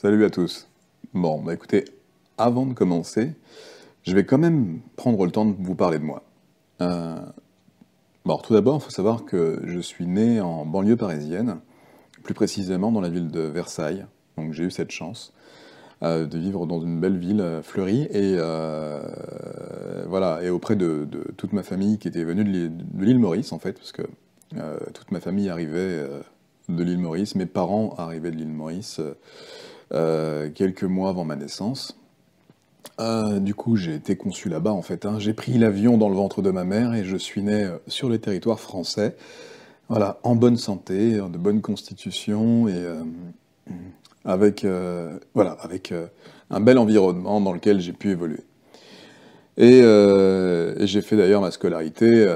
Salut à tous. Bon, bah écoutez, avant de commencer, je vais quand même prendre le temps de vous parler de moi. Euh, bon, alors, tout d'abord, il faut savoir que je suis né en banlieue parisienne, plus précisément dans la ville de Versailles. Donc j'ai eu cette chance de vivre dans une belle ville fleurie et voilà, et auprès de toute ma famille qui était venue de l'île Maurice en fait, parce que toute ma famille arrivait de l'île Maurice, mes parents arrivaient de l'île Maurice quelques mois avant ma naissance. Du coup, j'ai été conçu là-bas en fait, hein. J'ai pris l'avion dans le ventre de ma mère et je suis né sur le territoire français. Voilà, en bonne santé, de bonne constitution et avec un bel environnement dans lequel j'ai pu évoluer. Et j'ai fait d'ailleurs ma scolarité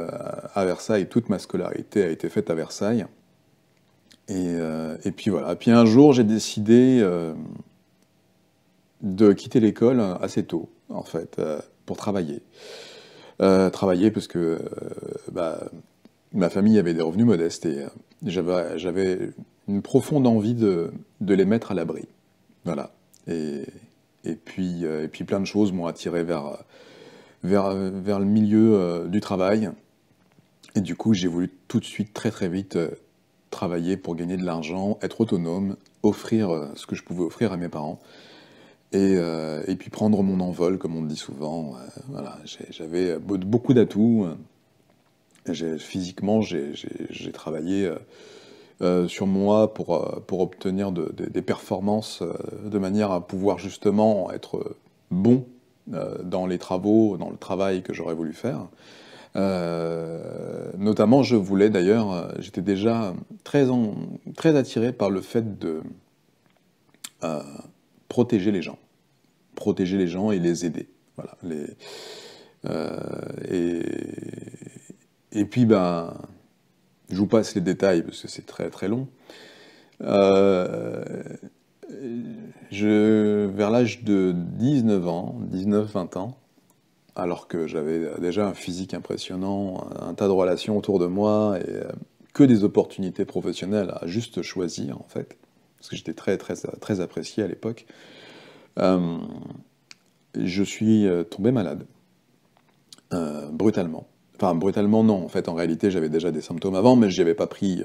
à Versailles. Toute ma scolarité a été faite à Versailles. Et puis voilà. Puis un jour, j'ai décidé de quitter l'école assez tôt, en fait, pour travailler. Travailler parce que bah, ma famille avait des revenus modestes et j'avais une profonde envie de les mettre à l'abri. Voilà. Et, et puis plein de choses m'ont attiré vers le milieu du travail. Et du coup, j'ai voulu tout de suite, très très vite, travailler pour gagner de l'argent, être autonome, offrir ce que je pouvais offrir à mes parents. Et puis prendre mon envol, comme on dit souvent. Voilà, j'avais beaucoup d'atouts. Physiquement, j'ai travaillé sur moi pour obtenir des performances de manière à pouvoir justement être bon dans les travaux, dans le travail que j'aurais voulu faire. Notamment, je voulais d'ailleurs, j'étais déjà très attiré par le fait de euh, protéger les gens. Protéger les gens et les aider. Voilà. Euh, et, et puis, ben, je vous passe les détails parce que c'est très très long. Euh, Vers l'âge de 19 ans, 19-20 ans, alors que j'avais déjà un physique impressionnant, un tas de relations autour de moi et que des opportunités professionnelles à juste choisir en fait, parce que j'étais très très très apprécié à l'époque. Euh, je suis tombé malade. Brutalement. Enfin, brutalement, non. En fait, en réalité, j'avais déjà des symptômes avant, mais j'y avais pas pris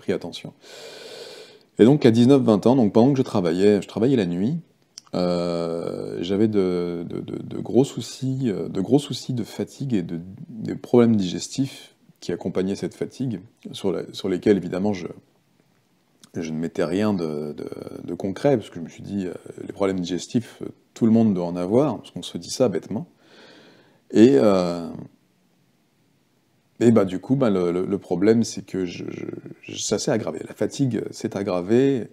attention. Et donc, à 19-20 ans, donc pendant que je travaillais la nuit, j'avais de gros soucis de fatigue et des problèmes digestifs qui accompagnaient cette fatigue, sur lesquels, évidemment, je ne mettais rien de concret, parce que je me suis dit, les problèmes digestifs, tout le monde doit en avoir, parce qu'on se dit ça bêtement. Et, euh, Et bah du coup, bah, le problème, c'est que ça s'est aggravé. La fatigue s'est aggravée,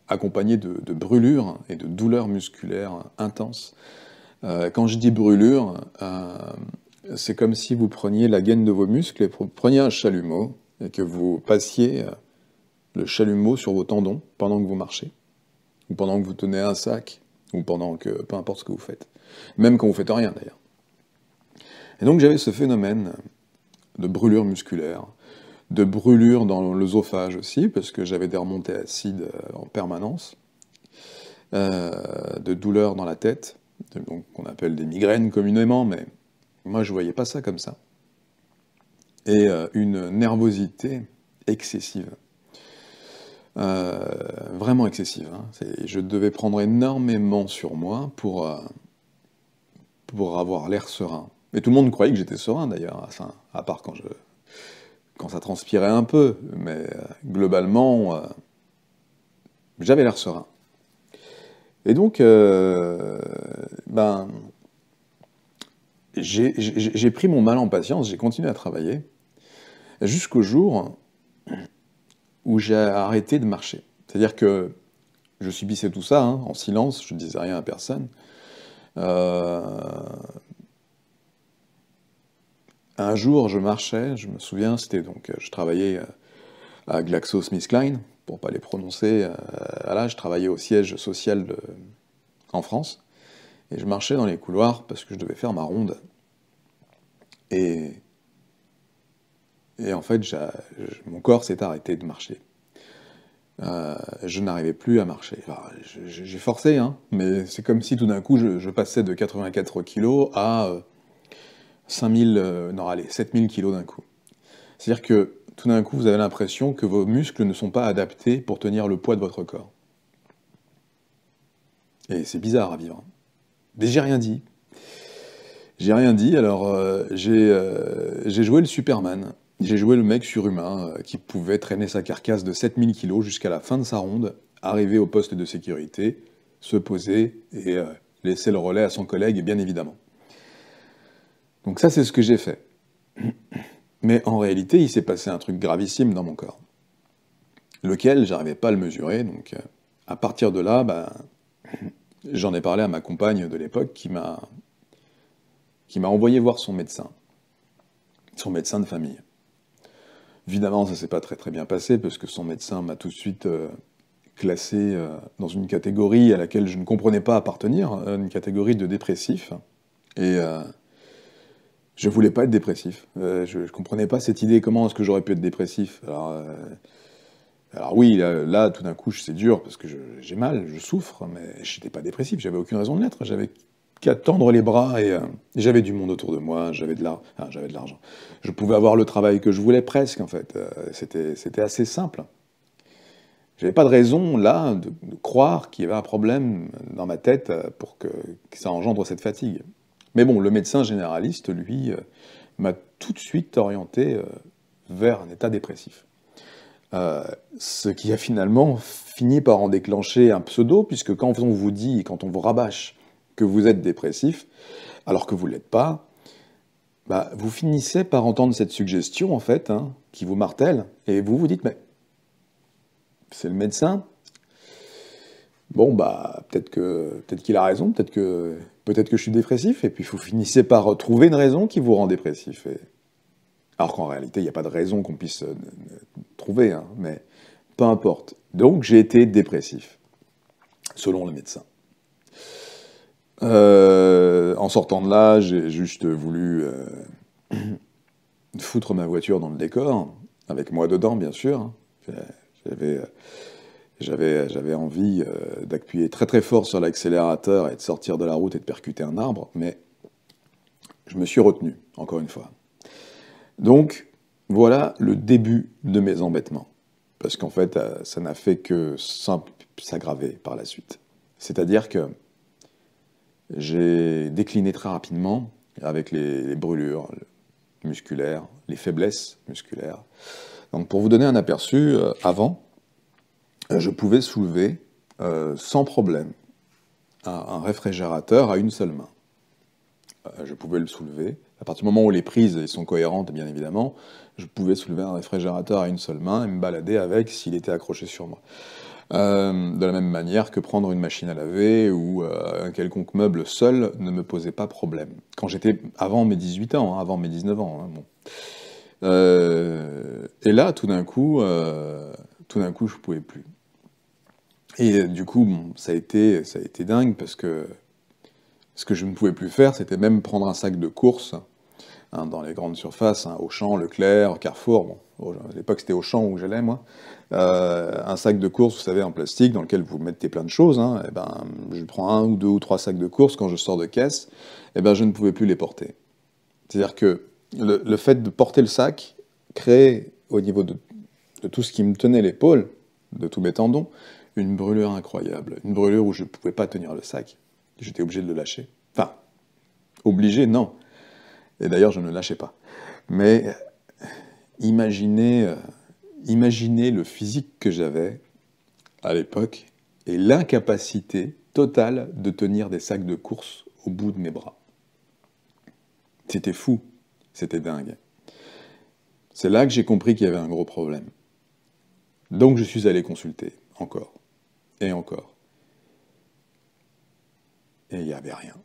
accompagnée de brûlures et de douleurs musculaires intenses. Quand je dis brûlures, c'est comme si vous preniez la gaine de vos muscles et vous preniez un chalumeau et que vous passiez le chalumeau sur vos tendons pendant que vous marchez, ou pendant que vous tenez un sac, ou pendant que, peu importe ce que vous faites. Même quand vous faites rien d'ailleurs. Et donc j'avais ce phénomène de brûlure musculaire, de brûlure dans l'œsophage aussi, parce que j'avais des remontées acides en permanence, de douleurs dans la tête, donc qu'on appelle des migraines communément, mais moi je voyais pas ça comme ça, et une nervosité excessive, vraiment excessive, hein. Je devais prendre énormément sur moi pour avoir l'air serein. Et tout le monde croyait que j'étais serein d'ailleurs, enfin, à part quand ça transpirait un peu, mais globalement, j'avais l'air serein. Et donc, ben, j'ai pris mon mal en patience, j'ai continué à travailler, jusqu'au jour où j'ai arrêté de marcher. C'est-à-dire que je subissais tout ça, hein, en silence, je ne disais rien à personne. Euh, un jour, je marchais, je me souviens, c'était donc, je travaillais à GlaxoSmithKline, pour pas les prononcer. Là, je travaillais au siège social en France, et je marchais dans les couloirs parce que je devais faire ma ronde. Et, et en fait, mon corps s'est arrêté de marcher. Je n'arrivais plus à marcher. Enfin, j'ai forcé, hein, mais c'est comme si tout d'un coup je passais de 84 kilos à 5000, non allez, 7000 kilos d'un coup. C'est-à-dire que tout d'un coup vous avez l'impression que vos muscles ne sont pas adaptés pour tenir le poids de votre corps. Et c'est bizarre à vivre. Mais j'ai rien dit. J'ai rien dit, alors j'ai joué le Superman. J'ai joué le mec surhumain qui pouvait traîner sa carcasse de 7000 kilos jusqu'à la fin de sa ronde, arriver au poste de sécurité, se poser et laisser le relais à son collègue, bien évidemment. Donc ça, c'est ce que j'ai fait. Mais en réalité, il s'est passé un truc gravissime dans mon corps, lequel j'arrivais pas à le mesurer. Donc à partir de là, j'en ai parlé à ma compagne de l'époque qui m'a envoyé voir son médecin de famille. Évidemment, ça s'est pas très très bien passé, parce que son médecin m'a tout de suite classé dans une catégorie à laquelle je ne comprenais pas appartenir, une catégorie de dépressif. Et je voulais pas être dépressif. Je comprenais pas cette idée, comment est-ce que j'aurais pu être dépressif. Alors oui, là, tout d'un coup, c'est dur, parce que j'ai mal, je souffre, mais j'étais pas dépressif, j'avais aucune raison de l'être. J'avais qu'à tendre les bras et j'avais du monde autour de moi, j'avais de l'argent. Je pouvais avoir le travail que je voulais presque, en fait. C'était assez simple. J'avais pas de raison, là, de croire qu'il y avait un problème dans ma tête pour que ça engendre cette fatigue. Mais bon, le médecin généraliste, lui, m'a tout de suite orienté vers un état dépressif. Ce qui a finalement fini par en déclencher un pseudo, puisque quand on vous dit, quand on vous rabâche que vous êtes dépressif, alors que vous ne l'êtes pas, vous finissez par entendre cette suggestion, en fait, hein, qui vous martèle, et vous vous dites, mais c'est le médecin. Bon, peut-être qu'il a raison, peut-être que je suis dépressif, et puis vous finissez par trouver une raison qui vous rend dépressif. Alors qu'en réalité, il n'y a pas de raison qu'on puisse trouver, hein, mais peu importe. Donc j'ai été dépressif, selon le médecin. En sortant de là, j'ai juste voulu foutre ma voiture dans le décor, avec moi dedans, bien sûr. J'avais envie d'appuyer très très fort sur l'accélérateur et de sortir de la route et de percuter un arbre, mais je me suis retenu, encore une fois. Donc, voilà le début de mes embêtements. Parce qu'en fait, ça n'a fait que s'aggraver par la suite. C'est-à-dire que j'ai décliné très rapidement avec les brûlures musculaires, les faiblesses musculaires. Donc pour vous donner un aperçu, avant, je pouvais soulever sans problème un réfrigérateur à une seule main. Je pouvais le soulever. À partir du moment où les prises sont cohérentes, bien évidemment, je pouvais soulever un réfrigérateur à une seule main et me balader avec s'il était accroché sur moi. De la même manière que prendre une machine à laver ou un quelconque meuble seul ne me posait pas problème. Quand j'étais avant mes 18 ans, hein, avant mes 19 ans. Hein, bon. Et là, tout d'un coup, je pouvais plus. Et du coup, bon, ça a été dingue parce que ce que je ne pouvais plus faire, c'était même prendre un sac de course hein, dans les grandes surfaces, hein, Auchan, Leclerc, Carrefour. Bon, à l'époque, c'était Auchan où j'allais, moi. Un sac de course, vous savez, en plastique, dans lequel vous mettez plein de choses. Hein, et je prends 1 ou 2 ou 3 sacs de course quand je sors de caisse, et je ne pouvais plus les porter. C'est-à-dire que le fait de porter le sac créait, au niveau de tout ce qui me tenait l'épaule, de tous mes tendons, une brûlure incroyable. Une brûlure où je ne pouvais pas tenir le sac. J'étais obligé de le lâcher. Enfin, obligé, non. Et d'ailleurs, je ne le lâchais pas. Mais imaginez le physique que j'avais à l'époque et l'incapacité totale de tenir des sacs de course au bout de mes bras. C'était fou, c'était dingue. C'est là que j'ai compris qu'il y avait un gros problème. Donc je suis allé consulter, encore, et encore. Et il n'y avait rien.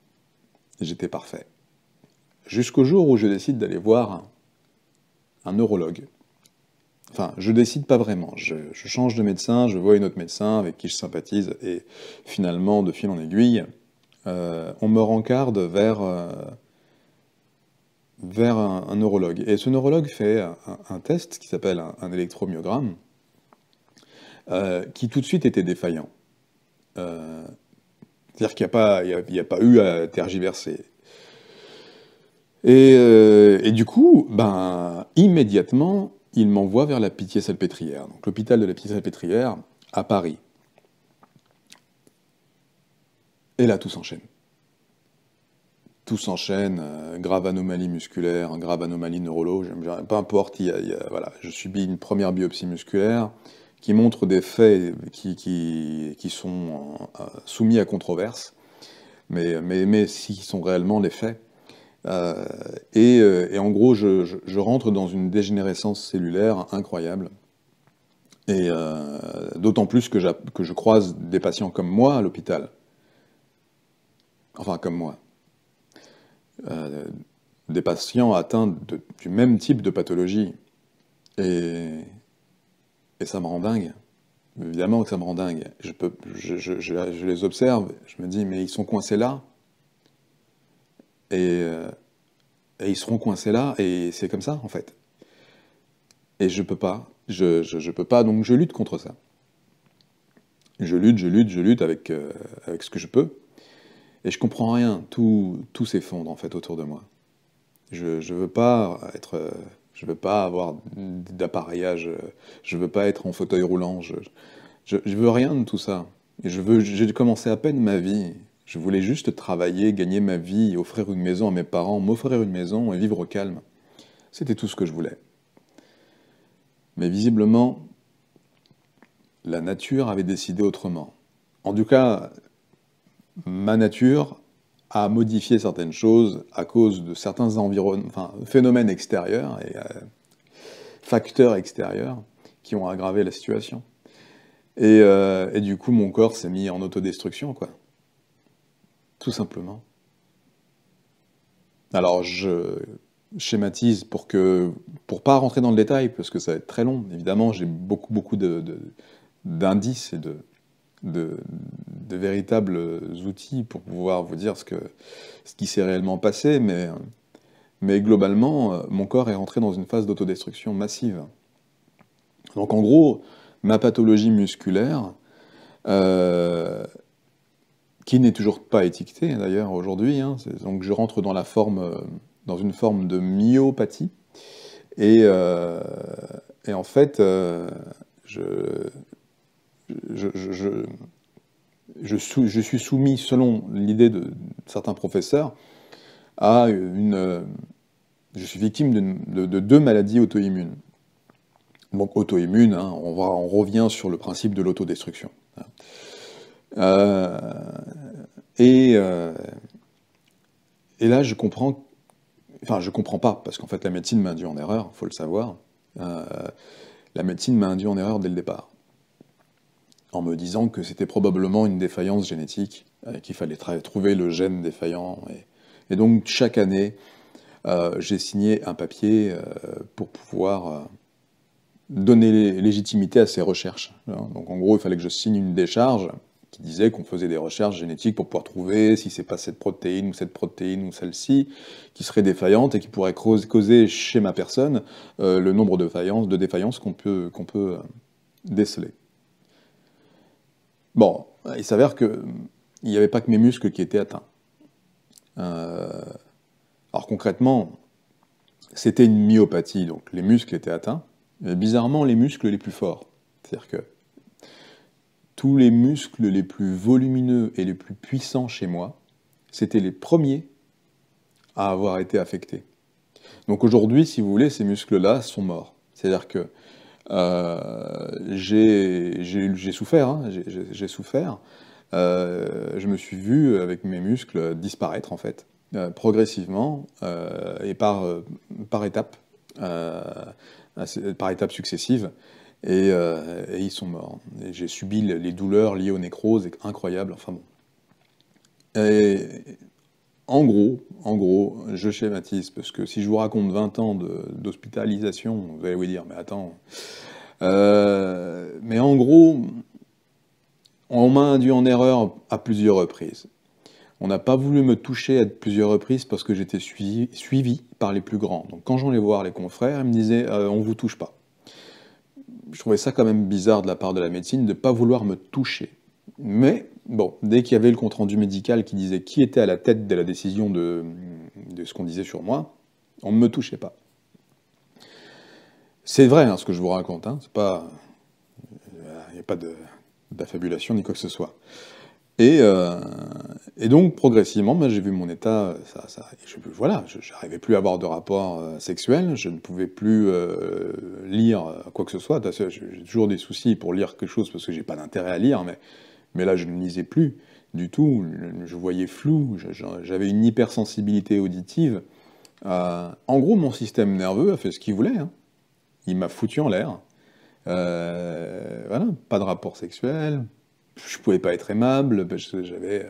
J'étais parfait. Jusqu'au jour où je décide d'aller voir un neurologue. Enfin, je décide pas vraiment. Je change de médecin, je vois une autre médecin avec qui je sympathise, et finalement, de fil en aiguille, on me rencarde vers un neurologue. Et ce neurologue fait un test qui s'appelle un électromyogramme, qui tout de suite était défaillant. Euh, C'est-à-dire qu'il n'y a pas, il y a pas eu à tergiverser. Et du coup, ben, immédiatement, il m'envoie vers la Pitié-Salpêtrière, donc l'hôpital de la Pitié-Salpêtrière à Paris. Et là, tout s'enchaîne. Tout s'enchaîne, grave anomalie musculaire, grave anomalie neurologique, peu importe, voilà, je subis une première biopsie musculaire qui montre des faits qui sont soumis à controverse, mais qui sont réellement les faits. Euh, et en gros, je rentre dans une dégénérescence cellulaire incroyable. Et d'autant plus que je croise des patients comme moi à l'hôpital. Enfin, comme moi. Euh, des patients atteints du même type de pathologie. Et, et ça me rend dingue. Évidemment que ça me rend dingue. Je les observe, je me dis, mais ils sont coincés là. Et, euh, et ils seront coincés là, et c'est comme ça, en fait. Et je peux pas. Je peux pas, donc je lutte contre ça. Je lutte avec ce que je peux. Et je comprends rien. Tout s'effondre, en fait, autour de moi. Je veux pas être, je veux pas avoir d'appareillage, je veux pas être en fauteuil roulant, je veux rien de tout ça. Et j'ai commencé à peine ma vie. Je voulais juste travailler, gagner ma vie, offrir une maison à mes parents, m'offrir une maison et vivre au calme. C'était tout ce que je voulais. Mais visiblement, la nature avait décidé autrement. En tout cas, ma nature a modifié certaines choses à cause de certains enfin, phénomènes extérieurs et facteurs extérieurs qui ont aggravé la situation. Et du coup, mon corps s'est mis en autodestruction, quoi. Tout simplement. Alors, je schématise pour pas rentrer dans le détail, parce que ça va être très long. Évidemment, j'ai beaucoup d'indices et de, de véritables outils pour pouvoir vous dire ce qui s'est réellement passé, mais globalement, mon corps est rentré dans une phase d'autodestruction massive. Donc en gros, ma pathologie musculaire, euh, qui n'est toujours pas étiquetée d'ailleurs aujourd'hui, hein, donc je rentre dans une forme de myopathie, et, euh, et en fait, je, je, je, je- je suis soumis, selon l'idée de certains professeurs, à je suis victime de deux maladies auto-immunes. Donc auto-immune, hein, on revient sur le principe de l'autodestruction. Euh, et, euh, et là, je comprends pas, parce qu'en fait, la médecine m'a induit en erreur, faut le savoir. Euh, la médecine m'a induit en erreur dès le départ, en me disant que c'était probablement une défaillance génétique, qu'il fallait trouver le gène défaillant. Et donc, chaque année, j'ai signé un papier pour pouvoir donner légitimité à ces recherches. Donc en gros, il fallait que je signe une décharge qui disait qu'on faisait des recherches génétiques pour pouvoir trouver si c'est pas cette protéine ou celle-ci qui serait défaillante et qui pourrait causer chez ma personne le nombre de défaillances qu'on peut déceler. Bon, il s'avère que il n'y avait pas que mes muscles qui étaient atteints. Euh, alors concrètement, c'était une myopathie, donc les muscles étaient atteints, mais bizarrement les muscles les plus forts. C'est-à-dire que tous les muscles les plus volumineux et les plus puissants chez moi, c'était les premiers à avoir été affectés. Donc aujourd'hui, si vous voulez, ces muscles-là sont morts. C'est-à-dire que j'ai souffert, hein, j'ai souffert. Je me suis vu avec mes muscles disparaître en fait, progressivement et par étapes, euh, par étapes successives. Et ils sont morts. Et j'ai subi les douleurs liées aux nécroses, incroyables. Enfin bon. Et en gros, je schématise, parce que si je vous raconte 20 ans d'hospitalisation, vous allez vous dire, mais attends. Mais en gros, on m'a induit en erreur à plusieurs reprises. On n'a pas voulu me toucher à plusieurs reprises parce que j'étais suivi par les plus grands. Donc quand j'allais voir les confrères, ils me disaient on vous touche pas. je trouvais ça quand même bizarre de la part de la médecine de ne pas vouloir me toucher. Mais bon, dès qu'il y avait le compte-rendu médical qui disait qui était à la tête de la décision de ce qu'on disait sur moi, on ne me touchait pas. C'est vrai hein, ce que je vous raconte, hein, c'est pas, il n'y a pas d'affabulation ni quoi que ce soit. Et, euh, et donc progressivement, ben, j'ai vu mon état, voilà, j'arrivais plus à avoir de rapport sexuel, je ne pouvais plus lire quoi que ce soit. J'ai toujours des soucis pour lire quelque chose parce que j'ai pas d'intérêt à lire, mais là je ne lisais plus du tout, je voyais flou, j'avais une hypersensibilité auditive. En gros, mon système nerveux a fait ce qu'il voulait, hein. Il m'a foutu en l'air. Voilà, pas de rapport sexuel, je pouvais pas être aimable, parce que j'avais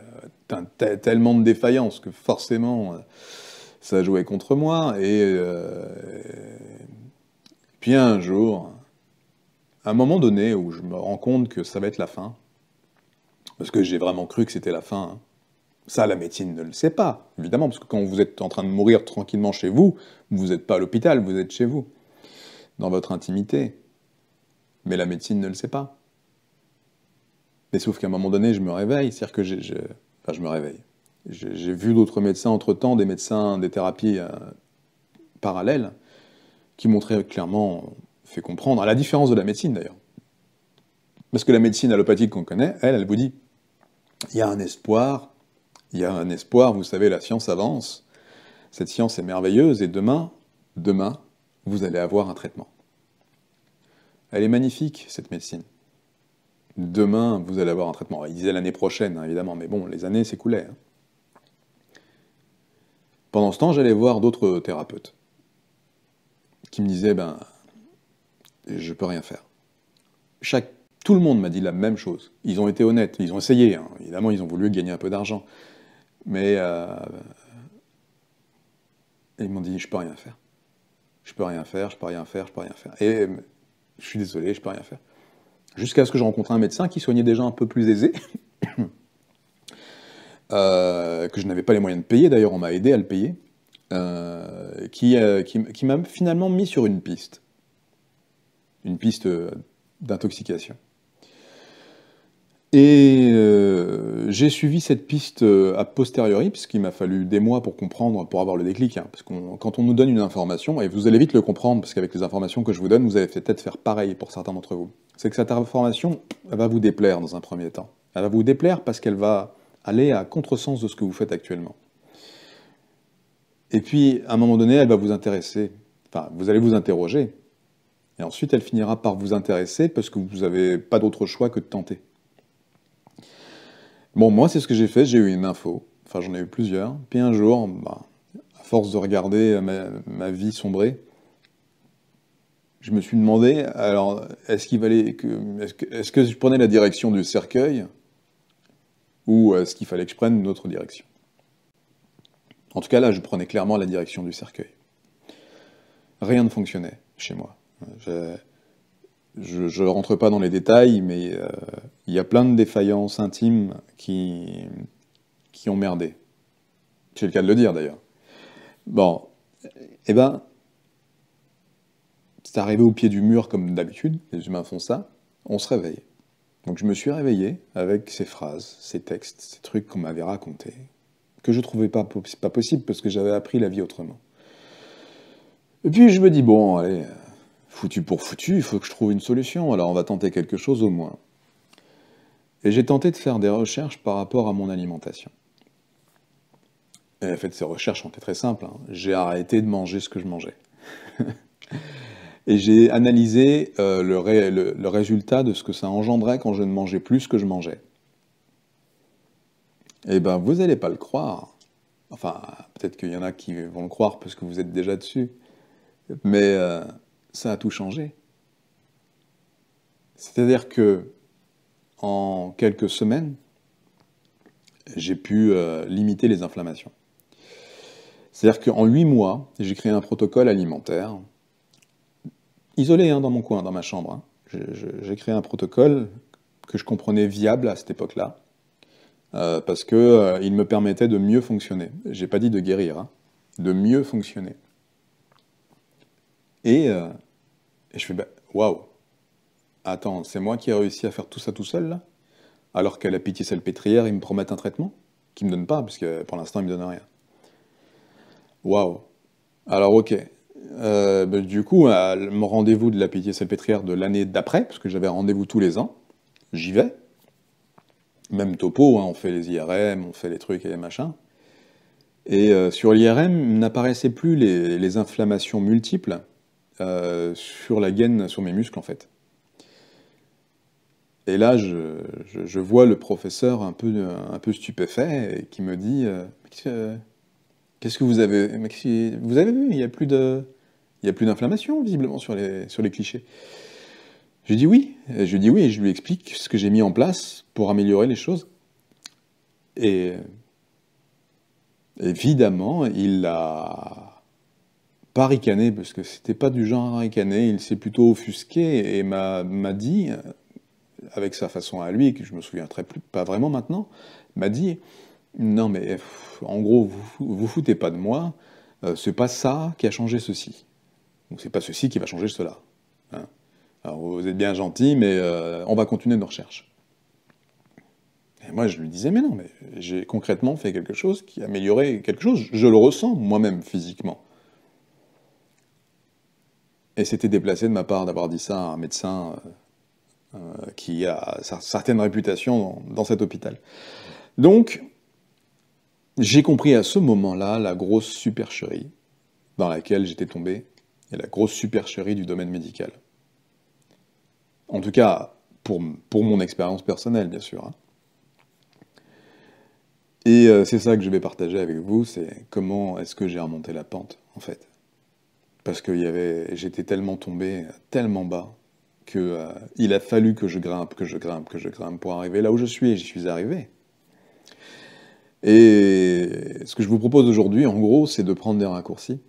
tellement de défaillances que forcément ça jouait contre moi. Et puis un jour, à un moment donné où je me rends compte que ça va être la fin, parce que j'ai vraiment cru que c'était la fin, hein. Ça, la médecine ne le sait pas, évidemment, parce que quand vous êtes en train de mourir tranquillement chez vous, vous n'êtes pas à l'hôpital, vous êtes chez vous, dans votre intimité. Mais la médecine ne le sait pas. Mais sauf qu'à un moment donné, je me réveille, c'est-à-dire que enfin, je me réveille. J'ai vu d'autres médecins entre-temps, des médecins, des thérapies parallèles, qui m'ont très clairement fait comprendre, à la différence de la médecine d'ailleurs. Parce que la médecine allopathique qu'on connaît, elle vous dit, il y a un espoir, il y a un espoir, vous savez, la science avance, cette science est merveilleuse, et demain, vous allez avoir un traitement. Elle est magnifique, cette médecine. Demain, vous allez avoir un traitement. Il disait l'année prochaine, hein, évidemment, mais bon, les années s'écoulaient, hein. Pendant ce temps, j'allais voir d'autres thérapeutes qui me disaient, ben, je peux rien faire. Tout le monde m'a dit la même chose. Ils ont été honnêtes, ils ont essayé, hein. Évidemment, ils ont voulu gagner un peu d'argent. Mais ils m'ont dit, je peux rien faire. Je peux rien faire, je peux rien faire, je peux rien faire. Et je suis désolé, je peux rien faire. Jusqu'à ce que je rencontre un médecin qui soignait des gens un peu plus aisés, que je n'avais pas les moyens de payer, d'ailleurs on m'a aidé à le payer, qui m'a finalement mis sur une piste d'intoxication. Et j'ai suivi cette piste a posteriori, puisqu'il m'a fallu des mois pour comprendre, pour avoir le déclic, hein, parce que quand on nous donne une information, et vous allez vite le comprendre, parce qu'avec les informations que je vous donne, vous allez peut-être faire pareil pour certains d'entre vous, c'est que cette information, elle va vous déplaire dans un premier temps. Elle va vous déplaire parce qu'elle va aller à contresens de ce que vous faites actuellement. Et puis, à un moment donné, elle va vous intéresser. Enfin, vous allez vous interroger. Et ensuite, elle finira par vous intéresser parce que vous n'avez pas d'autre choix que de tenter. Bon, moi, c'est ce que j'ai fait. J'ai eu une info. Enfin, j'en ai eu plusieurs. Puis un jour, bah, à force de regarder ma vie sombrer, je me suis demandé, alors, est-ce que je prenais la direction du cercueil ou est-ce qu'il fallait que je prenne une autre direction? En tout cas, là, je prenais clairement la direction du cercueil. Rien ne fonctionnait chez moi. Je rentre pas dans les détails, mais il y a plein de défaillances intimes qui ont merdé. C'est le cas de le dire, d'ailleurs. Bon, eh ben, c'est arrivé au pied du mur comme d'habitude, les humains font ça, on se réveille. Donc je me suis réveillé avec ces phrases, ces textes, ces trucs qu'on m'avait racontés, que je trouvais pas possible parce que j'avais appris la vie autrement. Et puis je me dis, bon, allez, foutu pour foutu, il faut que je trouve une solution, alors on va tenter quelque chose au moins. Et j'ai tenté de faire des recherches par rapport à mon alimentation. Et en fait, ces recherches ont été très simples, hein. J'ai arrêté de manger ce que je mangeais. Et j'ai analysé le résultat de ce que ça engendrait quand je ne mangeais plus ce que je mangeais. Eh ben, vous n'allez pas le croire. Enfin, peut-être qu'il y en a qui vont le croire parce que vous êtes déjà dessus. Mais ça a tout changé. C'est-à-dire que en quelques semaines, j'ai pu limiter les inflammations. C'est-à-dire qu'en 8 mois, j'ai créé un protocole alimentaire, isolé hein, dans mon coin, dans ma chambre, hein. J'ai créé un protocole que je comprenais viable à cette époque-là, parce que il me permettait de mieux fonctionner. J'ai pas dit de guérir, hein, de mieux fonctionner. Et je fais, bah, waouh, Attends, c'est moi qui ai réussi à faire tout ça tout seul, là? Alors qu'à la Pitié-Salpêtrière, ils me promettent un traitement? Qu'ils me donnent pas, parce que pour l'instant, ils me donnent rien. Waouh. Alors, ok. Bah, du coup, à mon rendez-vous de la Pitié-Salpêtrière de l'année d'après, parce que j'avais rendez-vous tous les ans, j'y vais. Même topo, hein, on fait les IRM, on fait les trucs et les machins. Et sur l'IRM, n'apparaissaient plus les inflammations multiples sur la gaine, sur mes muscles, en fait. Et là, je vois le professeur un peu stupéfait et qui me dit qu'est-ce que vous avez, vous avez vu, il y a plus d'inflammation visiblement sur les clichés. Je lui dis oui, et je lui dis oui, et je lui explique ce que j'ai mis en place pour améliorer les choses. Et évidemment, il a pas ricané, parce que c'était pas du genre à ricaner, il s'est plutôt offusqué et m'a dit, avec sa façon à lui, que je me souviens pas vraiment maintenant, m'a dit non mais en gros, vous foutez pas de moi, c'est pas ça qui a changé ceci. Donc c'est pas ceci qui va changer cela. Hein. Alors vous êtes bien gentil, mais on va continuer nos recherches. Et moi je lui disais mais non, mais j'ai concrètement fait quelque chose qui a amélioré quelque chose, je le ressens moi-même physiquement. Et c'était déplacé de ma part d'avoir dit ça à un médecin qui a certaines réputations dans cet hôpital. Donc, j'ai compris à ce moment-là la grosse supercherie dans laquelle j'étais tombé, et la grosse supercherie du domaine médical. En tout cas, pour mon expérience personnelle, bien sûr. Hein. Et c'est ça que je vais partager avec vous, c'est comment est-ce que j'ai remonté la pente, en fait. Parce que j'étais tellement tombé, tellement bas, que il a fallu que je grimpe, que je grimpe, que je grimpe pour arriver là où je suis, et j'y suis arrivé. Et ce que je vous propose aujourd'hui, en gros, c'est de prendre des raccourcis.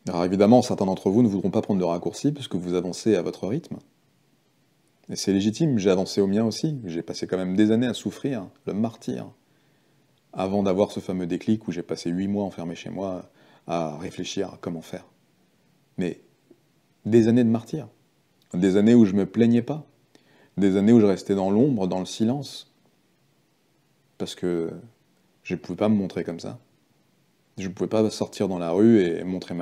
Alors évidemment, certains d'entre vous ne voudront pas prendre de raccourcis, puisque vous avancez à votre rythme. Et c'est légitime, j'ai avancé au mien aussi. J'ai passé quand même des années à souffrir, le martyr, avant d'avoir ce fameux déclic où j'ai passé 8 mois enfermé chez moi à réfléchir à comment faire. Mais des années de martyr. Des années où je me plaignais pas. Des années où je restais dans l'ombre, dans le silence. Parce que je ne pouvais pas me montrer comme ça. Je ne pouvais pas sortir dans la rue et montrer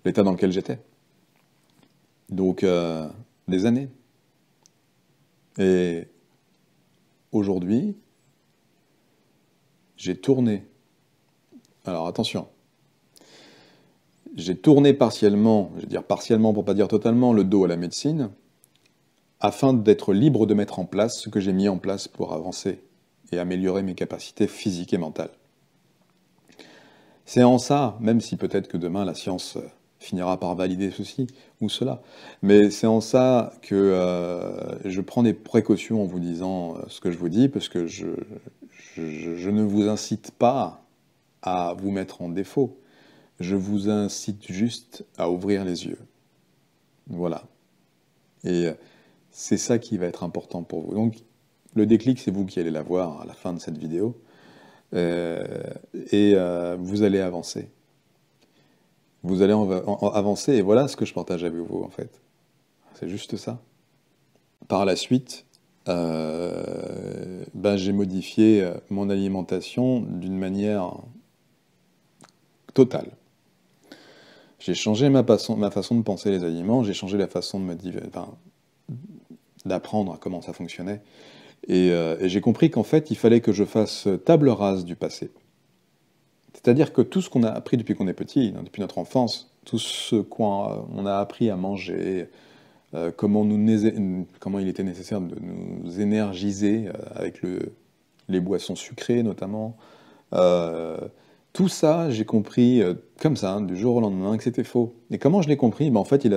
l'état dans lequel j'étais. Donc, des années. Et aujourd'hui, j'ai tourné. Alors attention, j'ai tourné partiellement, je vais dire partiellement pour pas dire totalement, le dos à la médecine, afin d'être libre de mettre en place ce que j'ai mis en place pour avancer et améliorer mes capacités physiques et mentales. C'est en ça, même si peut-être que demain la science finira par valider ceci ou cela, mais c'est en ça que je prends des précautions en vous disant ce que je vous dis, parce que je ne vous incite pas à vous mettre en défaut, je vous incite juste à ouvrir les yeux. Voilà. Et c'est ça qui va être important pour vous. Donc, le déclic, c'est vous qui allez l'avoir à la fin de cette vidéo. Et vous allez avancer. Vous allez avancer, et voilà ce que je partage avec vous, en fait. C'est juste ça. Par la suite, j'ai modifié mon alimentation d'une manière totale. J'ai changé ma façon de penser les aliments, j'ai changé la façon d'apprendre comment ça fonctionnait. Et j'ai compris qu'en fait, il fallait que je fasse table rase du passé. C'est-à-dire que tout ce qu'on a appris depuis qu'on est petit, depuis notre enfance, tout ce qu'on a appris à manger, comment il était nécessaire de nous énergiser avec les boissons sucrées notamment, tout ça, j'ai compris comme ça, hein, du jour au lendemain, que c'était faux. Et comment je l'ai compris? En fait, il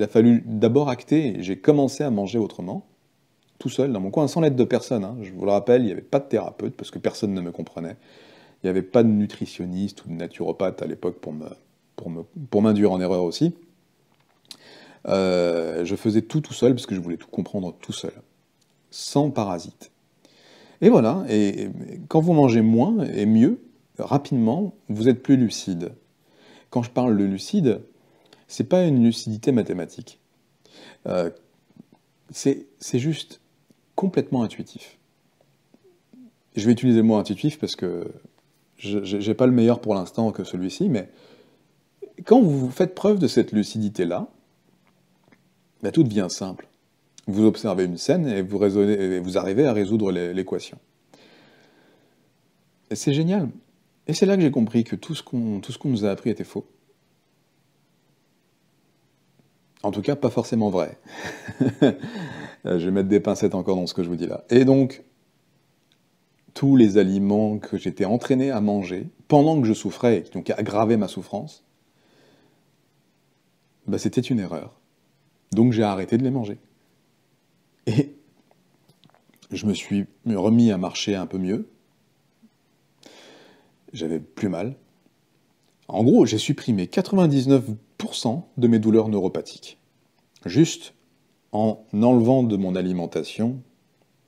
a fallu d'abord acter. J'ai commencé à manger autrement, tout seul, dans mon coin, sans l'aide de personne. Hein. Je vous le rappelle, il n'y avait pas de thérapeute, parce que personne ne me comprenait. Il n'y avait pas de nutritionniste ou de naturopathe à l'époque pour m'induire en erreur aussi. Je faisais tout seul, parce que je voulais tout comprendre tout seul, sans parasite. Et voilà, et quand vous mangez moins et mieux, rapidement, vous êtes plus lucide. Quand je parle de lucide, c'est pas une lucidité mathématique. C'est juste complètement intuitif. Je vais utiliser le mot intuitif parce que je n'ai pas le meilleur pour l'instant que celui-ci, mais quand vous faites preuve de cette lucidité-là, ben, tout devient simple. Vous observez une scène et vous arrivez à résoudre l'équation. Et c'est génial. Et c'est là que j'ai compris que tout ce qu'on nous a appris était faux. En tout cas, pas forcément vrai. Je vais mettre des pincettes encore dans ce que je vous dis là. Et donc, tous les aliments que j'étais entraîné à manger, pendant que je souffrais, et qui donc aggravaient ma souffrance, bah, c'était une erreur. Donc j'ai arrêté de les manger. Et je me suis remis à marcher un peu mieux. J'avais plus mal. En gros, j'ai supprimé 99% de mes douleurs neuropathiques. Juste en enlevant de mon alimentation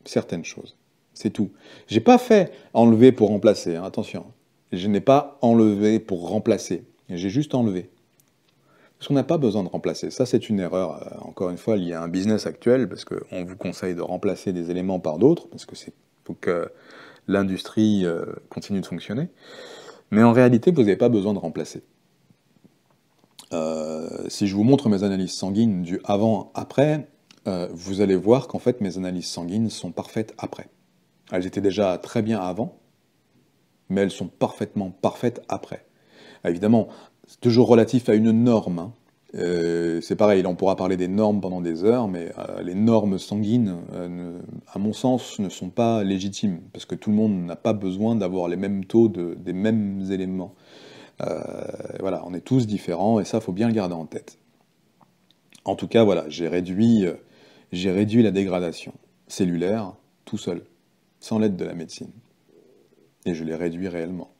certaines choses. C'est tout. J'ai pas fait enlever pour remplacer, hein, attention. Je n'ai pas enlevé pour remplacer. J'ai juste enlevé. Parce qu'on n'a pas besoin de remplacer. Ça, c'est une erreur, encore une fois, liée à un business actuel, parce qu'on vous conseille de remplacer des éléments par d'autres, parce que c'est faut que l'industrie continue de fonctionner. Mais en réalité, vous n'avez pas besoin de remplacer. Si je vous montre mes analyses sanguines du avant-après, vous allez voir qu'en fait, mes analyses sanguines sont parfaites après. Elles étaient déjà très bien avant, mais elles sont parfaitement parfaites après. Évidemment, c'est toujours relatif à une norme, hein. C'est pareil, là on pourra parler des normes pendant des heures, mais les normes sanguines, à mon sens, ne sont pas légitimes, parce que tout le monde n'a pas besoin d'avoir les mêmes taux des mêmes éléments. Voilà, on est tous différents, et ça, faut bien le garder en tête. En tout cas, voilà, j'ai réduit la dégradation cellulaire tout seul, sans l'aide de la médecine. Et je l'ai réduit réellement.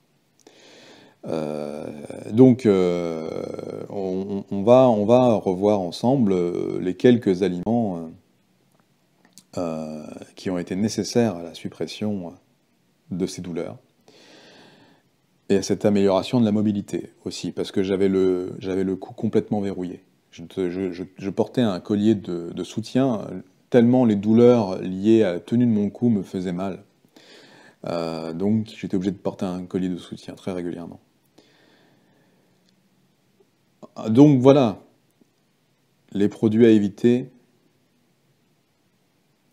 Donc, on va revoir ensemble les quelques aliments qui ont été nécessaires à la suppression de ces douleurs et à cette amélioration de la mobilité aussi, parce que j'avais le cou complètement verrouillé. Je portais un collier de soutien tellement les douleurs liées à la tenue de mon cou me faisaient mal. Donc j'étais obligé de porter un collier de soutien très régulièrement. Donc voilà, les produits à éviter,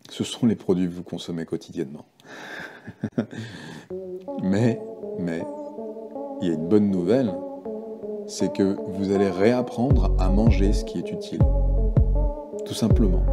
ce sont les produits que vous consommez quotidiennement. Mais, il y a une bonne nouvelle, c'est que vous allez réapprendre à manger ce qui est utile. Tout simplement.